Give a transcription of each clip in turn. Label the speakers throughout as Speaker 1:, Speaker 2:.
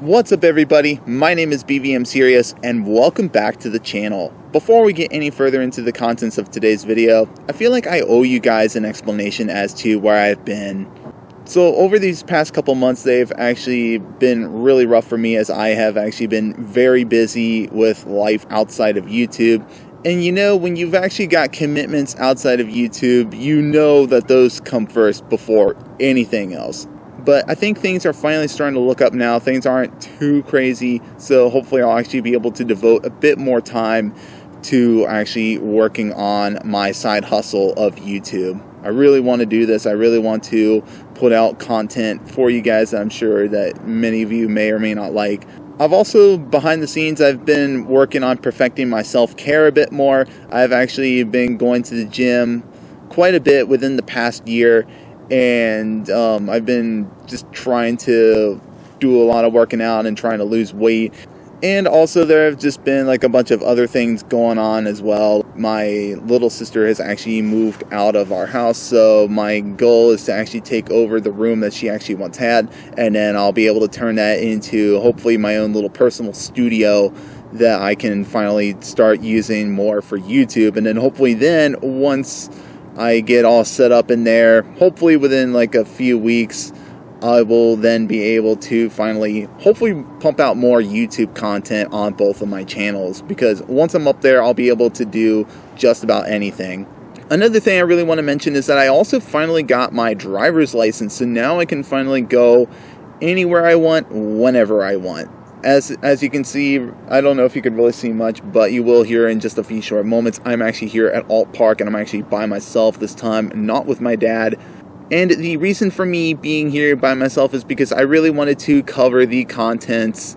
Speaker 1: What's up everybody, my name is BVMSerious and welcome back to the channel. Before we get any further into the contents of today's video, I feel like I owe you guys an explanation as to where I've been. So over these past couple months, they've actually been really rough for me as I have actually been very busy with life outside of YouTube. And you know, when you've actually got commitments outside of YouTube, you know that those come first before anything else. But I think things are finally starting to look up now. Things aren't too crazy, so hopefully I'll actually be able to devote a bit more time to actually working on my side hustle of YouTube. I really want to do this. I really want to put out content for you guys that I'm sure that many of you may or may not like. I've also, behind the scenes, I've been working on perfecting my self-care a bit more. I've actually been going to the gym quite a bit within the past year. And I've been just trying to do a lot of working out and trying to lose weight. And also there have just been like a bunch of other things going on as well. My little sister has actually moved out of our house, so my goal is to actually take over the room that she actually once had, and then I'll be able to turn that into hopefully my own little personal studio that I can finally start using more for YouTube. And then hopefully then once I get all set up in there, hopefully within like a few weeks, I will then be able to finally, hopefully pump out more YouTube content on both of my channels, because once I'm up there, I'll be able to do just about anything. Another thing I really want to mention is that I also finally got my driver's license, so now I can finally go anywhere I want, whenever I want. As you can see, I don't know if you could really see much, but you will hear in just a few short moments, I'm actually here at Alt Park, and I'm actually by myself this time, not with my dad. And the reason for me being here by myself is because I really wanted to cover the contents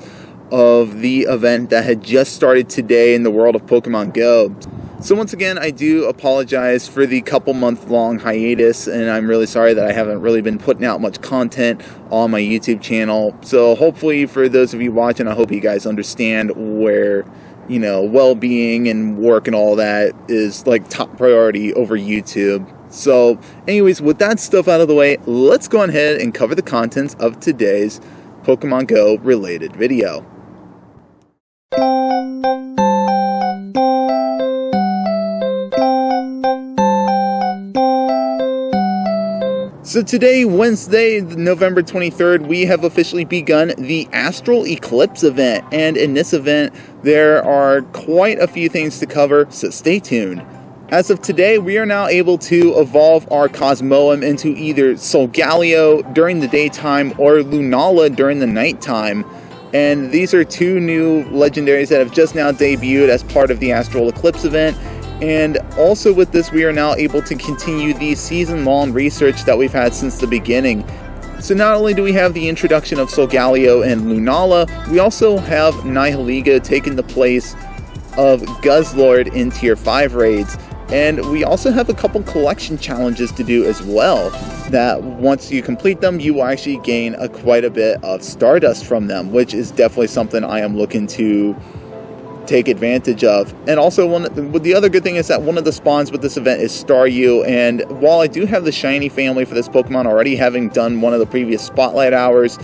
Speaker 1: of the event that had just started today in the world of Pokemon Go. So once again, I do apologize for the couple month long hiatus, and I'm really sorry that I haven't really been putting out much content on my YouTube channel. So hopefully for those of you watching, I hope you guys understand where, you know, well-being and work and all that is like top priority over YouTube. So anyways, with that stuff out of the way, let's go ahead and cover the contents of today's Pokemon Go related video. So today, Wednesday, November 23rd, we have officially begun the Astral Eclipse event. And in this event, there are quite a few things to cover, so stay tuned. As of today, we are now able to evolve our Cosmoem into either Solgaleo during the daytime or Lunala during the nighttime. And these are two new legendaries that have just now debuted as part of the Astral Eclipse event. And also with this, we are now able to continue the season-long research that we've had since the beginning. So not only do we have the introduction of Solgaleo and Lunala, we also have Nihiliga taking the place of Guzzlord in Tier 5 raids. And we also have a couple collection challenges to do as well, that once you complete them, you will actually gain quite a bit of Stardust from them, which is definitely something I am looking to take advantage of. And also the other good thing is that one of the spawns with this event is Staryu, and while I do have the shiny family for this Pokemon already, having done one of the previous spotlight hours,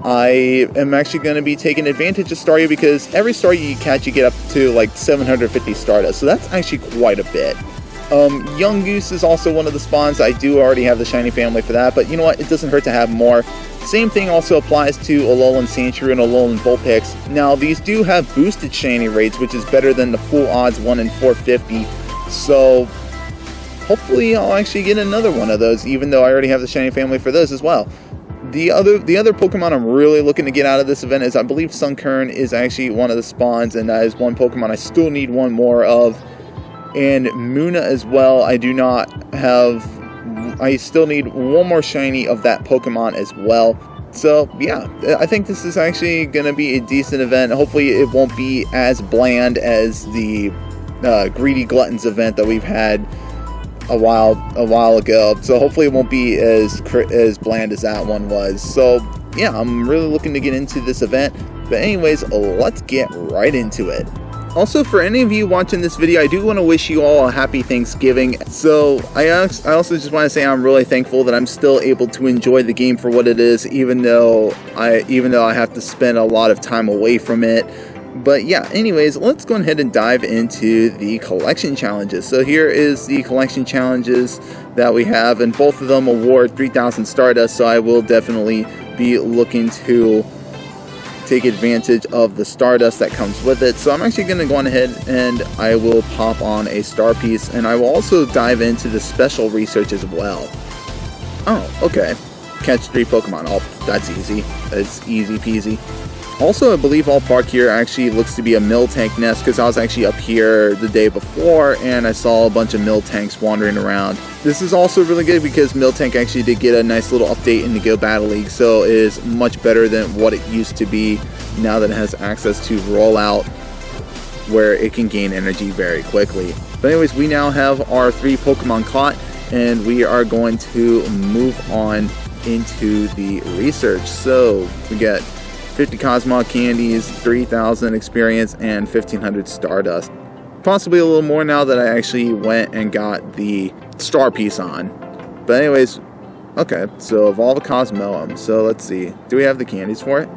Speaker 1: I am actually going to be taking advantage of Staryu, because every Staryu you catch, you get up to like 750 Stardust, so that's actually quite a bit. Young Goose is also one of the spawns. I do already have the shiny family for that, but you know what, it doesn't hurt to have more. Same thing also applies to Alolan Sandshrew and Alolan Vulpix. Now, these do have boosted shiny rates, which is better than the full odds 1 in 450. So, hopefully I'll actually get another one of those, even though I already have the shiny family for those as well. The other Pokemon I'm really looking to get out of this event is, I believe Sunkern is actually one of the spawns, and that is one Pokemon I still need one more of. And Muna as well, I still need one more shiny of that Pokemon as well. So yeah, I think this is actually going to be a decent event. Hopefully it won't be as bland as the Greedy Gluttons event that we've had a while ago. So hopefully it won't be as bland as that one was. So yeah, I'm really looking to get into this event. But anyways, let's get right into it. Also, for any of you watching this video, I do want to wish you all a happy Thanksgiving. So I also just want to say I'm really thankful that I'm still able to enjoy the game for what it is, even though I have to spend a lot of time away from it. But yeah, anyways, let's go ahead and dive into the collection challenges. So here is the collection challenges that we have, and both of them award 3,000 Stardust, so I will definitely be looking to take advantage of the Stardust that comes with it. So I'm actually going to go on ahead and I will pop on a star piece, and I will also dive into the special research as well. Oh, okay. Catch 3 Pokemon. Oh, that's easy. That's easy peasy. Also, I believe all park here actually looks to be a Miltank nest, because I was actually up here the day before and I saw a bunch of Miltanks wandering around. This is also really good because Miltank actually did get a nice little update in the Go Battle League, so it is much better than what it used to be now that it has access to Rollout, where it can gain energy very quickly. But anyways, we now have our 3 Pokemon caught, and we are going to move on into the research. So we get 50 Cosmog candies, 3,000 experience, and 1,500 Stardust. Possibly a little more now that I actually went and got the star piece on. But anyways, okay, so evolve a Cosmoem. So let's see, do we have the candies for it?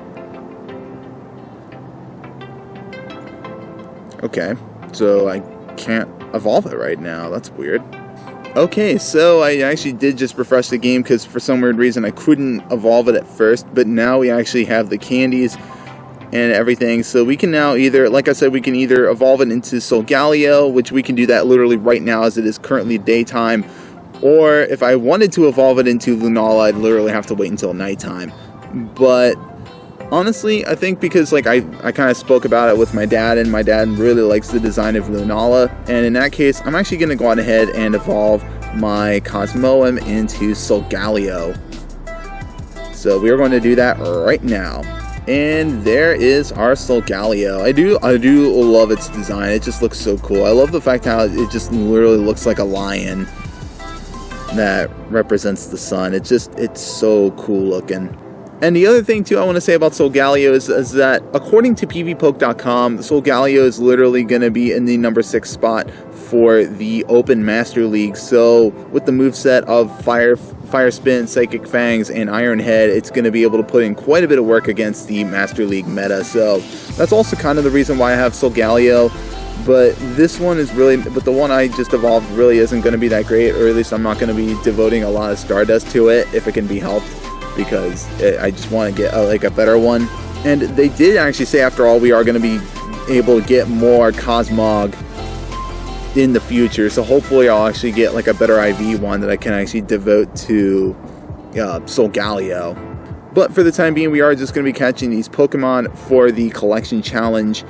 Speaker 1: Okay, so I can't evolve it right now. That's weird. Okay, so I actually did just refresh the game because for some weird reason I couldn't evolve it at first, but now we actually have the candies and everything, so we can now either, like I said, we can either evolve it into Solgaleo, which we can do that literally right now as it is currently daytime, or if I wanted to evolve it into Lunala, I'd literally have to wait until nighttime. But honestly, I think because like I kind of spoke about it with my dad, and my dad really likes the design of Lunala, and in that case I'm actually going to go on ahead and evolve my Cosmoem into Solgaleo. So we are going to do that right now. And there is our Solgaleo. I do love its design. It just looks so cool. I love the fact how it just literally looks like a lion that represents the sun. It's so cool looking. And the other thing too I want to say about Solgaleo is that according to pvpoke.com, Solgaleo is literally going to be in the number 6 spot for the Open Master League. So with the moveset of Fire Spin, Psychic Fangs, and Iron Head, it's going to be able to put in quite a bit of work against the Master League meta. So that's also kind of the reason why I have Solgaleo. But this one is really, but the one I just evolved really isn't going to be that great, or at least I'm not going to be devoting a lot of Stardust to it if it can be helped, because I just want to get a better one. And they did actually say, after all, we are going to be able to get more Cosmog in the future, so hopefully I'll actually get like a better IV one that I can actually devote to Solgaleo. But for the time being, we are just going to be catching these Pokemon for the collection challenge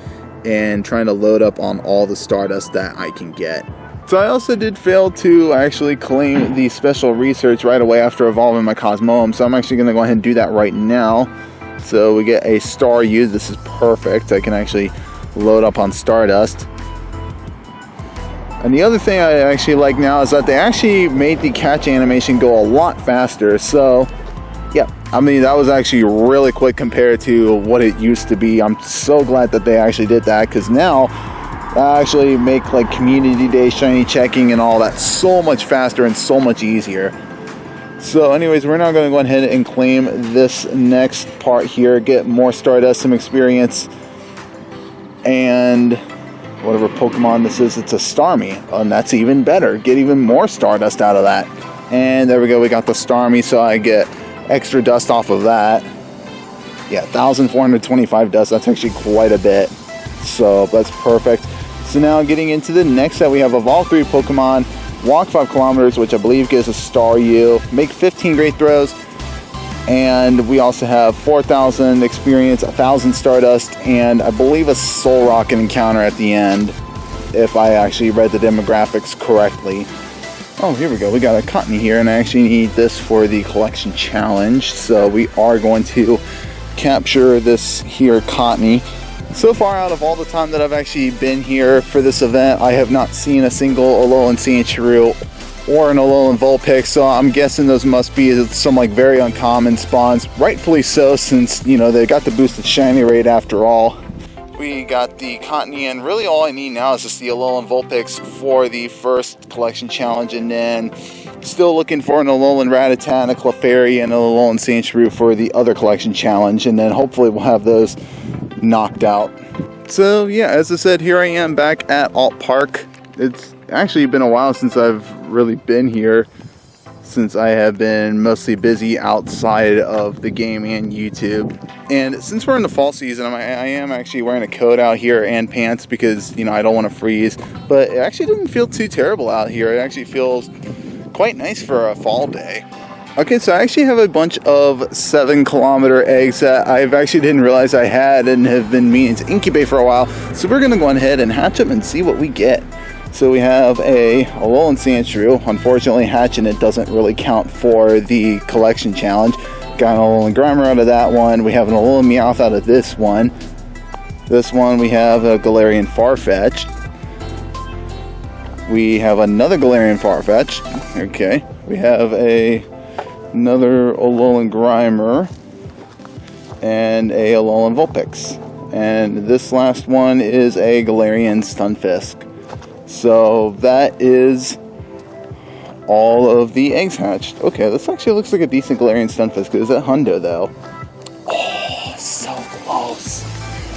Speaker 1: and trying to load up on all the Stardust that I can get. So I also did fail to actually claim the special research right away after evolving my Cosmoem, so I'm actually going to go ahead and do that right now. So we get a Star U. This is perfect. I can actually load up on Stardust. And the other thing I actually like now is that they actually made the catch animation go a lot faster. So yeah, I mean, that was actually really quick compared to what it used to be. I'm so glad that they actually did that, because now I actually make like community day shiny checking and all that so much faster and so much easier. So anyways, we're now going to go ahead and claim this next part here, get more Stardust, some experience, and whatever Pokemon this is, it's a Starmie, and that's even better. Get even more Stardust out of that. And there we go, we got the Starmie, so I get extra dust off of that. Yeah, 1,425 dust, that's actually quite a bit. So that's perfect. So now getting into the next set, we have Evolve 3 Pokemon, walk 5 kilometers, which I believe gives a Star U, make 15 Great Throws, and we also have 4,000 experience, 1,000 Stardust, and I believe a Soul Rocket encounter at the end, if I actually read the demographics correctly. Oh, here we go. We got a Cottony here, and I actually need this for the collection challenge, so we are going to capture this here Cottony. So far, out of all the time that I've actually been here for this event, I have not seen a single Alolan Sandshrew or an Alolan Vulpix, so I'm guessing those must be some like very uncommon spawns. Rightfully so, since, you know, they got the boosted shiny rate after all. We got the Cottony, and really all I need now is just the Alolan Vulpix for the first collection challenge, and then still looking for an Alolan Rattata, a Clefairy, and an Alolan Sandshrew for the other collection challenge, and then hopefully we'll have those knocked out. So yeah, as I said, here I am back at Alt Park. It's actually been a while since I've really been here, since I have been mostly busy outside of the game and YouTube. And since we're in the fall season, I am actually wearing a coat out here and pants because, you know, I don't want to freeze. But it actually doesn't feel too terrible out here. It actually feels quite nice for a fall day. Okay, so I actually have a bunch of 7-kilometer eggs that I actually didn't realize I had and have been meaning to incubate for a while. So we're going to go ahead and hatch them and see what we get. So we have a Alolan Sandshrew. Unfortunately, hatching it doesn't really count for the collection challenge. Got an Alolan Grimer out of that one. We have an Alolan Meowth out of this one. This one we have a Galarian Farfetch. We have another Galarian Farfetch. Okay. We have another Alolan Grimer and a Alolan Vulpix. And this last one is a Galarian Stunfisk. So that is all of the eggs hatched. Okay, this actually looks like a decent Galarian Stunfisk. Is that Hundo though? Oh, so close.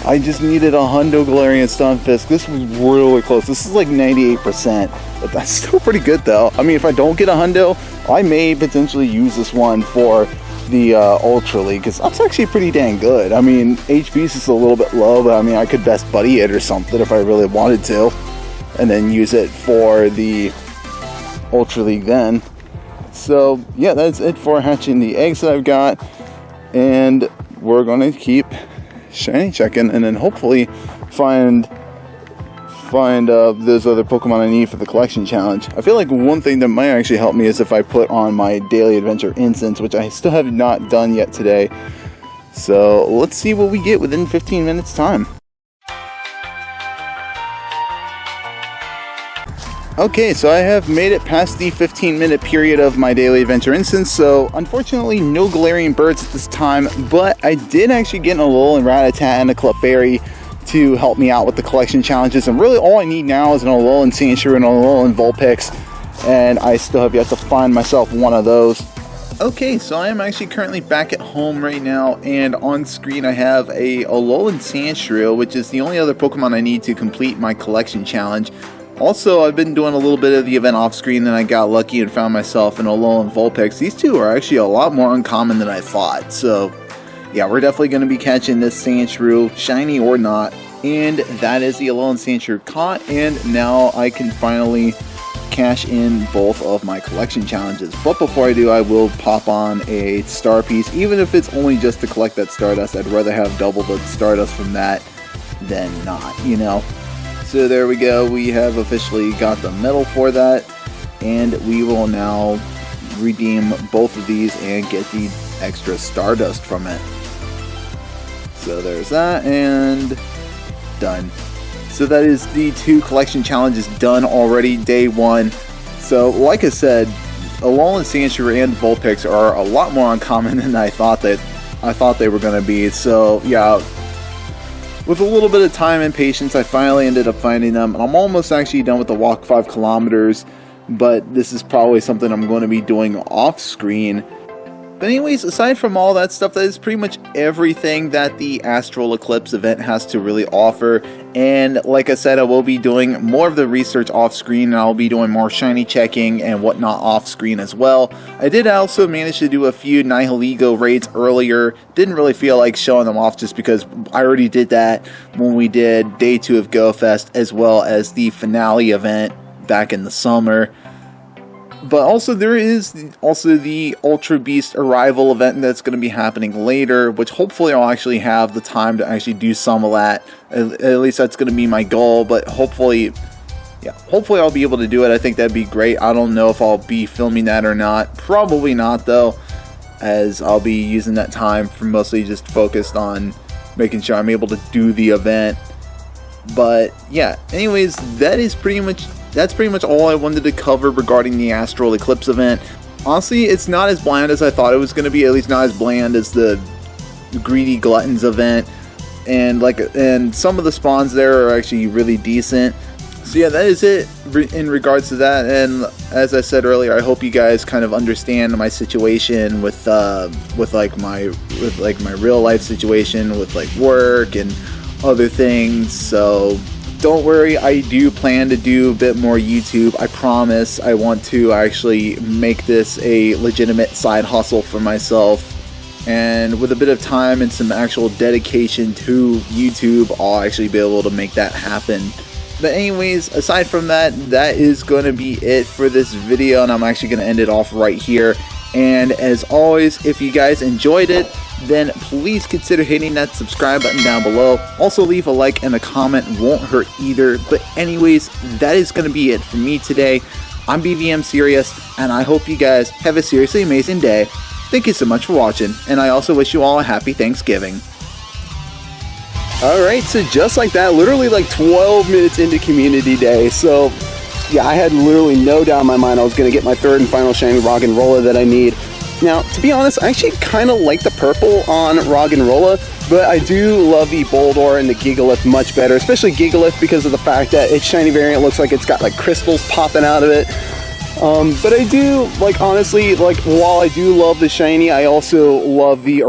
Speaker 1: I just needed a Hundo Galarian Stunfisk. This was really close. This is like 98%, but that's still pretty good though. I mean, if I don't get a Hundo, I may potentially use this one for the Ultra League, because that's actually pretty dang good. I mean, HP's is a little bit low, but I mean, I could best buddy it or something if I really wanted to, and then use it for the Ultra League then. So yeah, that's it for hatching the eggs that I've got, and we're going to keep shiny checking and then hopefully find those other Pokemon I need for the collection challenge. I feel like one thing that might actually help me is if I put on my daily adventure instance, which I still have not done yet today. So let's see what we get within 15 minutes time. Okay, so I have made it past the 15-minute period of my daily adventure instance, so unfortunately no Galarian birds at this time, but I did actually get an Alolan Rattata and a Clefairy to help me out with the collection challenges, and really all I need now is an Alolan Sandshrew and an Alolan Vulpix, and I still have yet to find myself one of those. Okay, so I am actually currently back at home right now, and on screen I have a Alolan Sandshrew, which is the only other Pokemon I need to complete my collection challenge. Also, I've been doing a little bit of the event off screen, and I got lucky and found myself an Alolan Vulpix. These two are actually a lot more uncommon than I thought, so yeah, we're definitely going to be catching this Sandshrew, shiny or not. And that is the Alolan Sandshrew caught, and now I can finally cash in both of my collection challenges. But before I do, I will pop on a star piece, even if it's only just to collect that Stardust. I'd rather have double the Stardust from that than not, you know. So there we go, we have officially got the medal for that, and we will now redeem both of these and get the extra Stardust from it. So there's that, and done. So that is the 2 collection challenges done already, day 1. So like I said, Alolan Sandshrew and Vulpix are a lot more uncommon than I thought they were going to be. So yeah, with a little bit of time and patience, I finally ended up finding them. I'm almost actually done with the walk 5 kilometers, but this is probably something I'm going to be doing off screen. But anyways, aside from all that stuff, that is pretty much everything that the Astral Eclipse event has to really offer. And like I said, I will be doing more of the research off screen, and I'll be doing more shiny checking and whatnot off screen as well. I did also manage to do a few Nihilego raids earlier. Didn't really feel like showing them off just because I already did that when we did day 2 of Go Fest, as well as the finale event back in the summer. But also there is also the Ultra Beast Arrival event that's going to be happening later, which hopefully I'll actually have the time to actually do some of that. At least that's going to be my goal, but hopefully I'll be able to do it. I think that'd be great. I don't know if I'll be filming that or not. Probably not though, as I'll be using that time for mostly just focused on making sure I'm able to do the event. But yeah, anyways, that's pretty much all I wanted to cover regarding the Astral Eclipse event. Honestly, it's not as bland as I thought it was going to be, at least not as bland as the Greedy Gluttons event. and some of the spawns there are actually really decent. So yeah, that is it in regards to that. And as I said earlier, I hope you guys kind of understand my situation with my real life situation with like work and other things. So don't worry, I do plan to do a bit more YouTube. I promise. I want to actually make this a legitimate side hustle for myself. And with a bit of time and some actual dedication to YouTube, I'll actually be able to make that happen. But anyways, aside from that, that is going to be it for this video, and I'm actually going to end it off right here. And as always, if you guys enjoyed it, then please consider hitting that subscribe button down below. Also leave a like and a comment, won't hurt either. But anyways, that is going to be it for me today. I'm BVMSerious, and I hope you guys have a seriously amazing day. Thank you so much for watching, and I also wish you all a happy Thanksgiving.
Speaker 2: Alright, so just like that, literally like 12 minutes into Community Day, so yeah, I had literally no doubt in my mind I was going to get my third and final shiny Roggenrola that I need. Now, to be honest, I actually kind of like the purple on Roggenrola, but I do love the Boldore and the Gigalith much better, especially Gigalith because of the fact that its shiny variant looks like it's got like crystals popping out of it. But I do, like, honestly, like, while I do love the shiny, I also love the